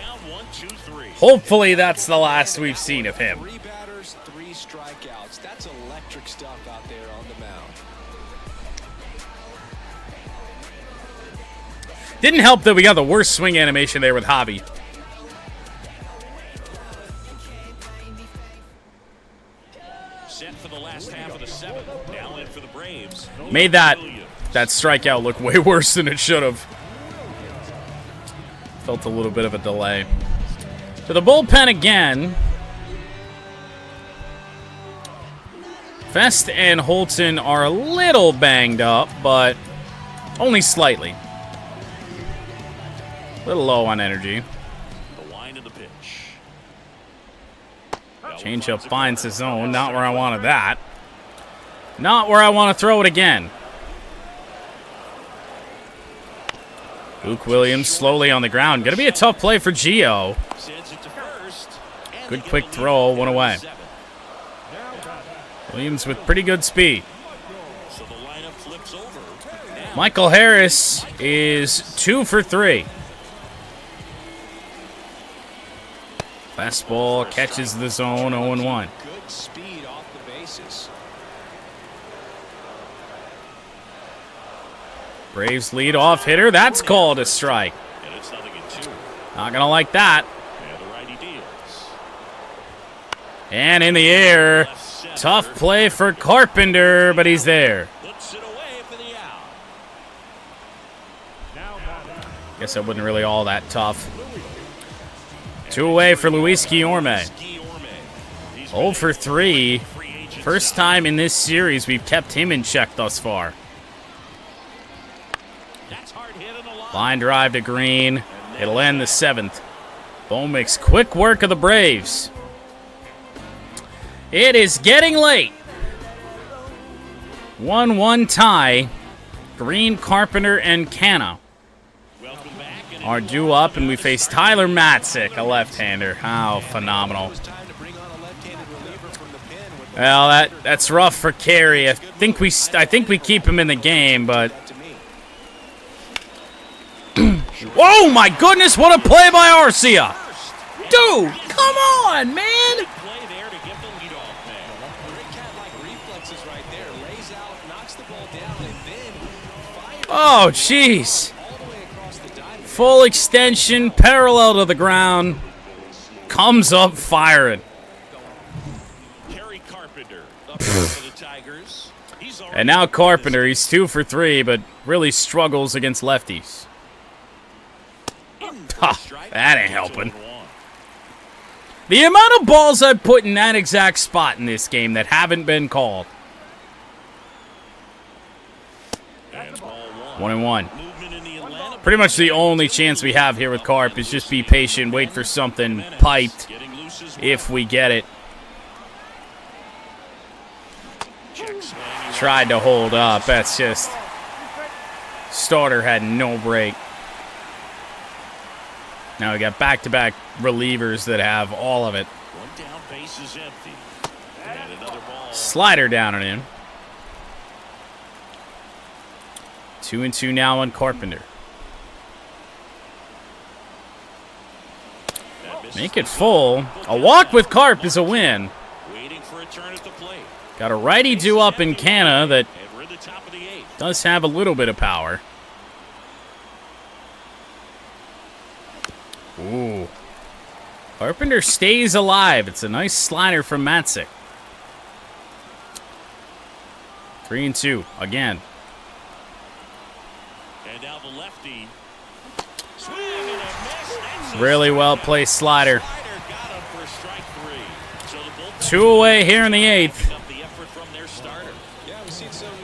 Hopefully that's the last we've seen of him. 3 batters, 3 strikeouts. That's electric stuff out there on the mound. Didn't help that we got the worst swing animation there with Hobby. Set for the last half of the 7th. Now in for the Braves. Made that strikeout look way worse than it should have. Felt a little bit of a delay. To the bullpen again. Fest and Holton are a little banged up, but only slightly. A little low on energy. The wind of the pitch. Changeup finds the zone. Not where I wanted that. Not where I want to throw it again. Luke Williams slowly on the ground. Going to be a tough play for Gio. Good quick throw. 1 away. Williams with pretty good speed. Michael Harris is 2 for 3. Fastball catches the zone. 0-1. Good speed off the bases. Braves lead off hitter. That's called a strike. Not going to like that. And in the air. Tough play for Carpenter, but he's there. Guess that wasn't really all that tough. 2 away for Luis Guillorme. 0 for 3. First time in this series we've kept him in check thus far. Line drive to Green. It'll end the 7th. Bomix, quick work of the Braves. It is getting late. 1-1 tie. Green, Carpenter, and Canna are due up, and we face Tyler Matzik, a left-hander. How phenomenal. Well, that's rough for Carey. I think we keep him in the game, but oh my goodness, what a play by Arcia. Dude, come on, man. Oh, jeez. Full extension, parallel to the ground. Comes up firing. And now Carpenter, he's 2 for 3, but really struggles against lefties. That ain't helping. The amount of balls I've put in that exact spot in this game that haven't been called. 1-1. Pretty much the only chance we have here with Carp is just be patient, wait for something piped if we get it. Tried to hold up. That's just... Starter had no break. Now we got back-to-back relievers that have all of it. Slider down and in. 2-2 now on Carpenter. Make it full. A walk with Carp is a win. Got a righty due up in Canna that does have a little bit of power. Ooh. Carpenter stays alive. It's a nice slider from Matzik. 3-2 again. And now the lefty. Swing and a miss. Really well placed slider. Got him for strike 3. So the bullpen 2 away here in the 8th. up the effort from their starter.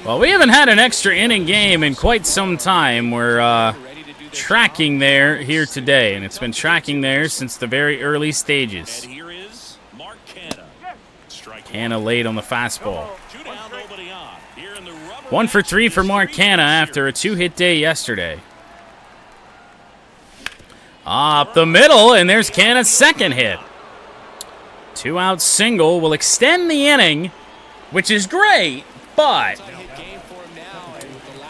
Well, we haven't had an extra inning game in quite some time. We're tracking there here today, and it's been tracking there since the very early stages. And here is Mark Canha. Strike Canha late on the fastball. 2 down, nobody on. Here in the rubber 1 for match 3 of for this Mark 3-game Canha after a series. 2-hit day yesterday. Up the middle, and there's Canha's second hit. 2-out single will extend the inning, which is great, but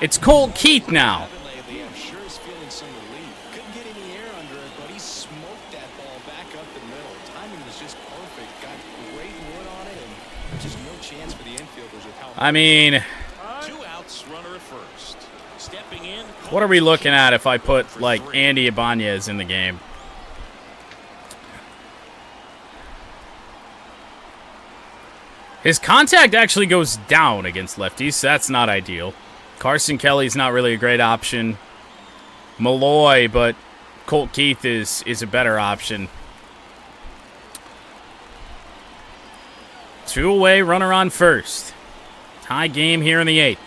it's Colt Keith now. I'm sure he's feeling some relief. Couldn't get any air under it, but he smoked that ball back up the middle. Timing was just perfect. Got great wood on it, and there's just no chance for the infielders with how. I mean, 2 outs, runner at first. Stepping in. what are we looking at if I put, like, Andy Ibanez in the game? His contact actually goes down against lefties, so that's not ideal. Carson Kelly's not really a great option. Malloy, but Colt Keith is a better option. 2 away, runner on first. Tie game here in the 8th.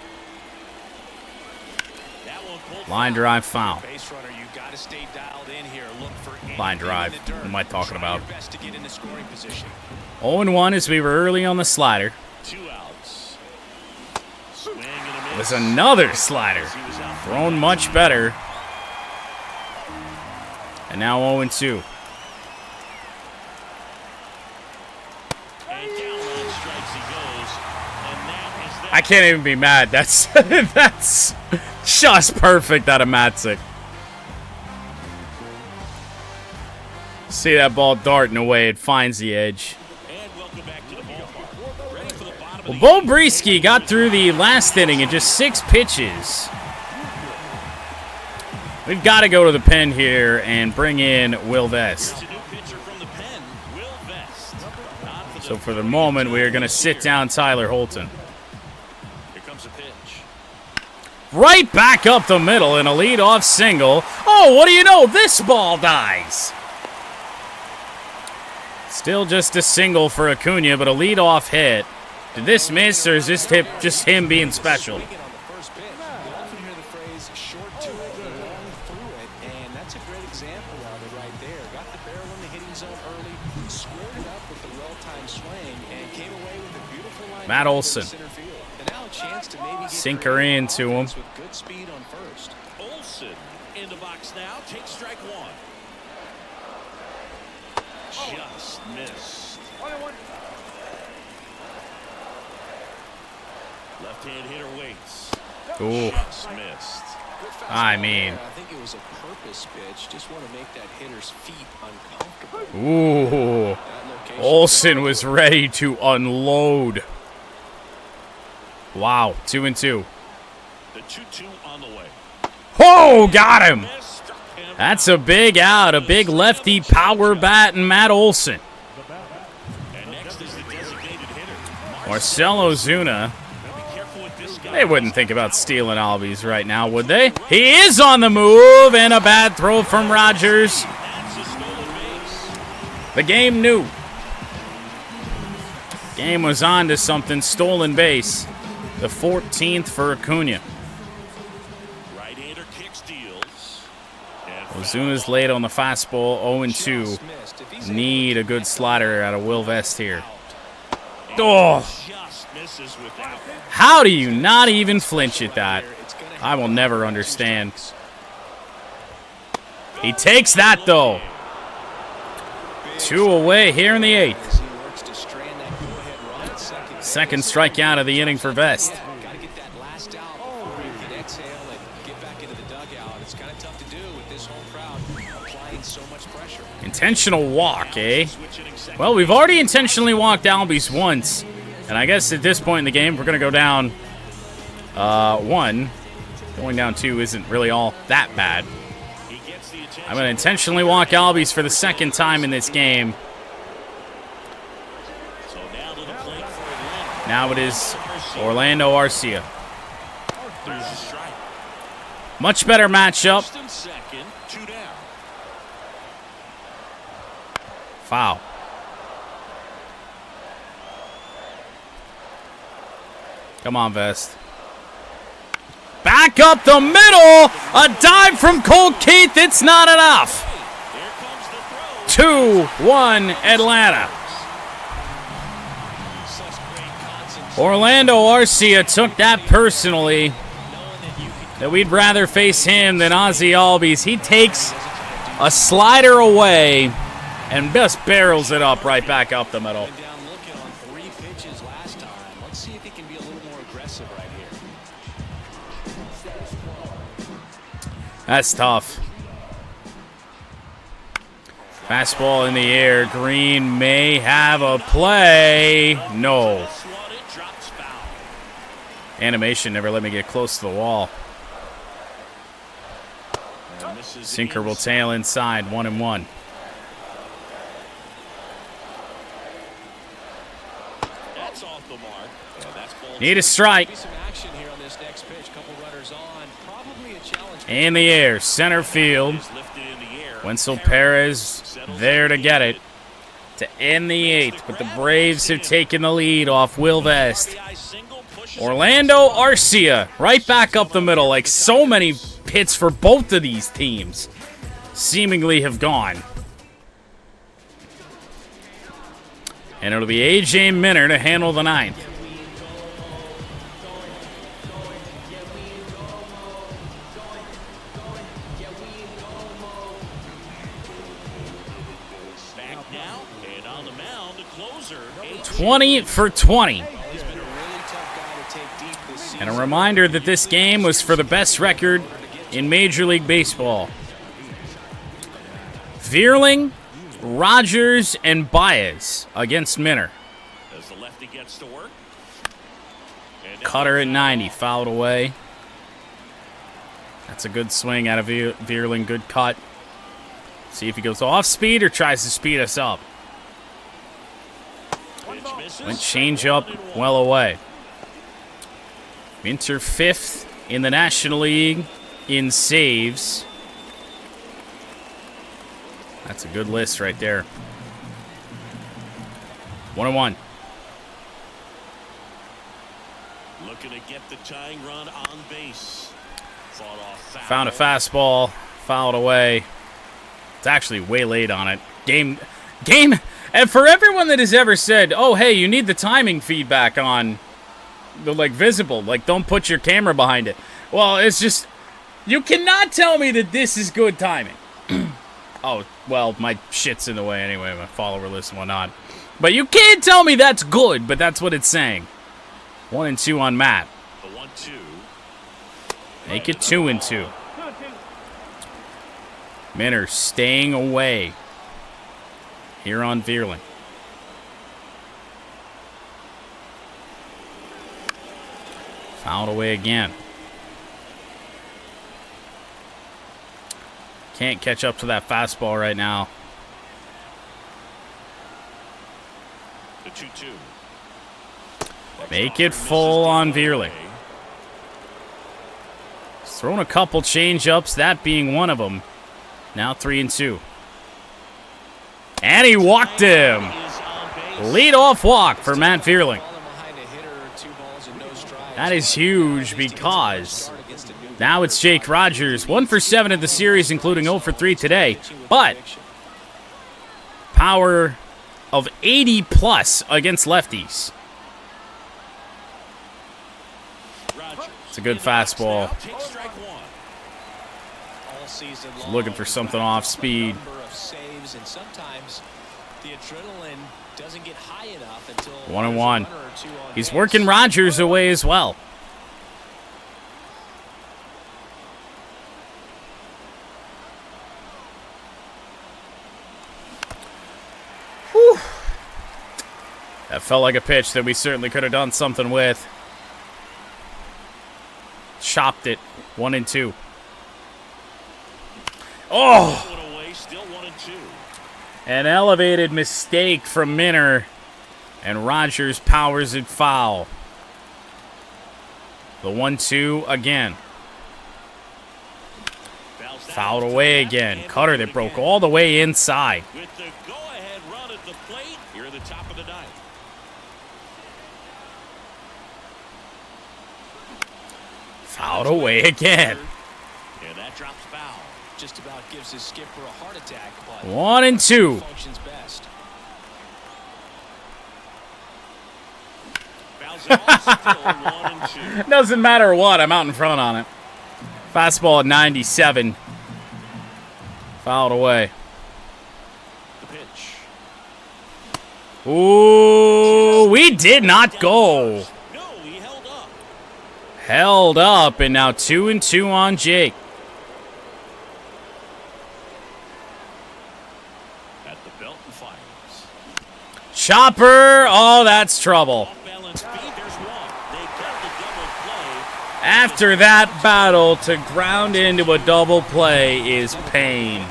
That one, Colt Line drive foul. Base runner, you got to stay dialed in here. Look for Line anything drive. in the dirt. What am I talking Try about? your best to get into scoring position. 0-1 as we were early on the slider. 2 outs. Swing and a There's miss. another slider. He was out for Thrown much better. And now 0-2. and down on strikes he goes. And that is that. I can't even be mad. That's that's just perfect out of Matzik. See that ball darting away. It finds the edge. And welcome back to the ballpark. Ready for the bottom of Well, the Bo Brisky got through the last inning in just 6 pitches. We've got to go to the pen here and bring in Will Vest. Here's a new pitcher from the pen, Will Vest. On So for the moment, we are going to sit down Tyler Holton. Here comes a pitch. Right back up the middle in a leadoff single. Oh, what do you know? This ball dies. Still just a single for Acuna, but a leadoff hit. Did this miss, or is this tip just him being special? Swinging on the first pitch. You often hear the phrase short to it, long through it, and that's a great example of it right there. Got the barrel in the hitting zone early, squared it up with a well-timed swing, and came away with a beautiful line Matt into Olson. center field. And now a chance to maybe get Sinker creative into him. offense with good speed on first. Olson in the box now. Takes strike 1. Just missed. Left-hand hitter waits. Ooh, Just missed. Good fastball I mean. there. I think it was a purpose pitch. Just want to make that hitter's feet uncomfortable. ooh. That location- Olson was ready to unload. Wow, 2-2. The 2-2 on the way. Oh, got him. Miss, struck him That's out. a big out, a big lefty power bat, and Matt Olson. And next is the designated hitter. Marcell Ozuna. Gotta be careful with this guy. They wouldn't think about stealing Albies right now, would they? He is on the move, and a bad throw from Rogers. That's a stolen base. The game knew. Game was on to something. Stolen base. The 14th for Acuna. Right-hander kick steals. And Ozuna's foul. late on the fastball, 0-2. Just missed. If he's Need a good slider out of Will Vest here. And Oh. just misses with that one. How do you not even flinch at that? I will never understand. He takes that, though. 2 away here in the 8th. As he works to strand that go-ahead run at second. Second strikeout of the inning for Vest. Got to get that last out before you can exhale and get back into the dugout. It's kind of tough to do with this home crowd applying so much pressure. Intentional walk, eh? Well, we've already intentionally walked Albies once. And I guess at this point in the game, we're going to go down 1. Going down 2 isn't really all that bad. He gets the I'm going to intentionally walk Albies for the second time in this game. Now it is Orlando Arcia. Much better matchup. Foul. Come on, Vest. Back up the middle. A dive from Cole Keith. It's not enough. 2-1 Atlanta. Orlando Arcia took that personally. That we'd rather face him than Ozzy Albies. He takes a slider away and just barrels it up right back up the middle. That's tough. Fastball in the air. Green may have a play. No. Animation never let me get close to the wall. Sinker will tail inside. 1-1. Need a strike. In the air, center field. Wenzel Perez there to get it. To end the 8th, but the Braves have taken the lead off Will Vest. Orlando Arcia right back up the middle, like so many hits for both of these teams seemingly have gone. And it'll be A.J. Minner to handle the 9th. Back now, and on the mound, the closer, 20 for 20. And a reminder that this game was for the best record in Major League Baseball. Vierling, Rogers, and Baez against Minner. As the lefty gets to work. Cutter at 90, fouled away. That's a good swing out of Vierling, good cut. See if he goes off speed or tries to speed us up. Went change up, well away. Minter 5th in the National League in saves. That's a good list right there. 1-1. Looking to get the tying run on base. Found a fastball, fouled away. It's actually way late on it. Game, and for everyone that has ever said, oh, hey, you need the timing feedback on the, like, visible. Like, don't put your camera behind it. Well, it's just, you cannot tell me that this is good timing. Oh, well, my shit's in the way anyway, my follower list and whatnot. But you can't tell me that's good, but that's what it's saying. 1-2 on Matt. The 1-2. Make it 2-2. Minner staying away here on Vierling. Fouled away again. Can't catch up to that fastball right now. The 2-2. Make it full on Vierling. He's thrown a couple change-ups, that being one of them. Now 3-2. And he walked him. Lead-off walk for Matt Vierling. That is huge because now it's Jake Rogers. 1 for 7 in the series, including 0 for 3 today. But power of 80+ against lefties. It's a good fastball. Looking for something off speed. 1-1. He's working Rogers away as well. Whew. That felt like a pitch that we certainly could have done something with. Chopped it. 1-2. Oh! Away, still 1-2. An elevated mistake from Minner. And Rogers powers it foul. The 1-2 again. Fouled away again. Cutter that broke all the way inside. With the go-ahead run at the plate here at the top of the ninth. Fouled away again. And that drops foul. Just about gives his skipper a heart attack, but 1-2. functions best. Fouls it off, still 1-2. Doesn't matter what, I'm out in front on it. Fastball at 97. Fouled away. The pitch. Ooh, we did not go. No, he held up. Held up, and now 2-2 on Jake. At the belt and fires. Chopper, oh, that's trouble. Off-balance feed, there's one. They got the double play. After that battle, to ground into a double play is pain.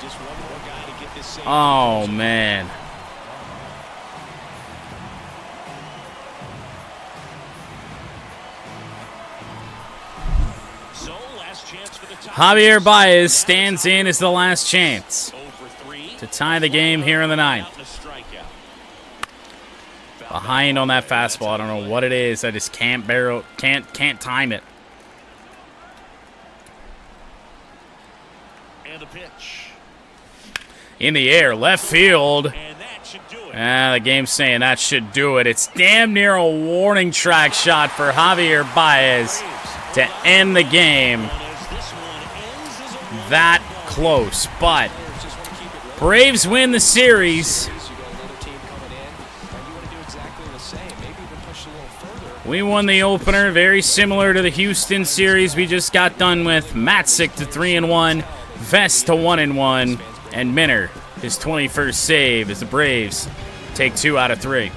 Just one more guy to get this save. Oh, man. So, last chance for the Tigers. Javier Baez stands in as the last chance 0 for 3. to tie the game here in the ninth. Out in a strikeout. Behind on that fastball. I don't know what it is. I just can't can't time it. And a pitch. In the air, left field. And that should do it. The game's saying that should do it. It's damn near a warning track shot for Javier Baez to end the game. As this one ends as a one. That close, but Braves win the series. You got another team coming in, and you want to do exactly the same. Maybe even push a little further. We won the opener, very similar to the Houston series we just got done with. Matzik to 3-1, Vest to 1-1, and Minner his 21st save as the Braves take 2 out of 3.